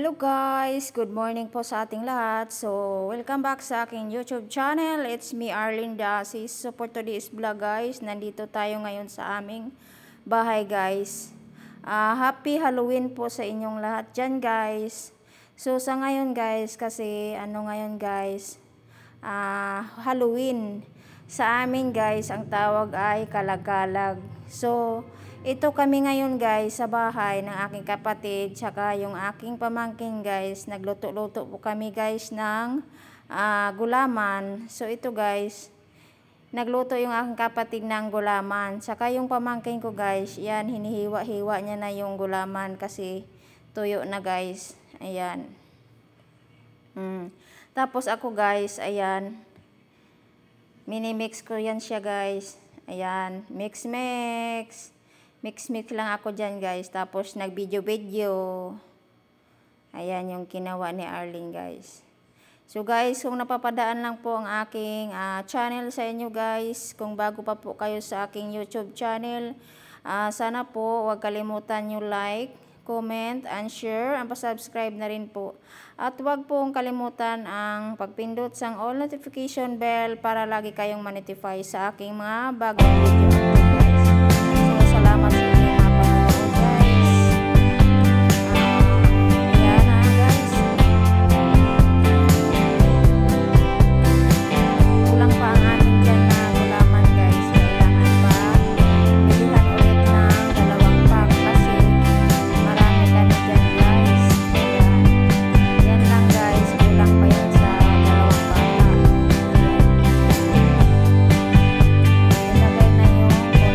Hello guys! Good morning po sa ating lahat. So, welcome back sa aking YouTube channel. It's me, Arlene Dasis. So, for today's vlog guys, nandito tayo ngayon sa aming bahay guys. Happy Halloween po sa inyong lahat dyan guys. So, sa ngayon guys, kasi ngayon guys, Halloween. Sa amin guys, ang tawag ay kalagalag. So, ito kami ngayon guys sa bahay ng aking kapatid tsaka yung aking pamangkin guys. Nagluto-luto po kami guys ng gulaman. So ito guys, nagluto yung aking kapatid ng gulaman. Tsaka yung pamangkin ko guys, yan hinihiwa-hiwa niya na yung gulaman kasi tuyo na guys. Ayan. Tapos ako guys, ayan. Mini-mix ko yan siya guys. Ayan, mix lang ako dyan guys. Tapos nag-video. Ayan yung ginawa ni Arlene guys. So guys, kung napapadaan lang po ang aking channel sa inyo guys, kung bago pa po kayo sa aking YouTube channel, sana po huwag kalimutan nyo like, comment, and share, and pa-subscribe na rin po. At huwag pong kalimutan ang pagpindot sa all notification bell para lagi kayong ma-notify sa aking mga bagong video guys. So, salamat sa inyo mga panonood guys. Ayan guys. Kulang pa ang ating dyan na gulaman guys. Kailangan pa bilihan ulit ng 2 pack kasi marami kami dyan guys. Ayan. Yan lang guys. Kulang pa yan sa 2 pack. Ilagay na yung order.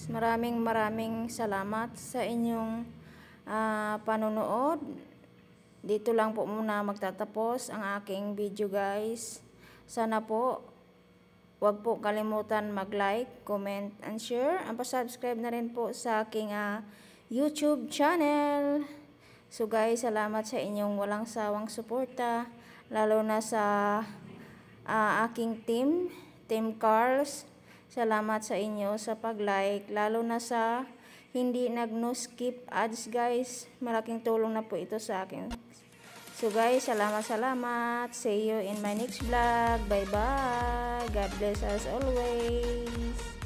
Maraming salamat sa inyong panonood. Dito lang po muna magtatapos ang aking video guys. Sana po wag po kalimutan mag-like, comment, and share. And pa-subscribe na rin po sa aking YouTube channel. So guys, salamat sa inyong walang sawang suporta. Lalo na sa aking Team Carls. Salamat sa inyo sa pag-like. Lalo na sa hindi nag-no skip ads guys. Malaking tulong na po ito sa akin. So guys, salamat. See you in my next vlog. Bye bye. God bless us always.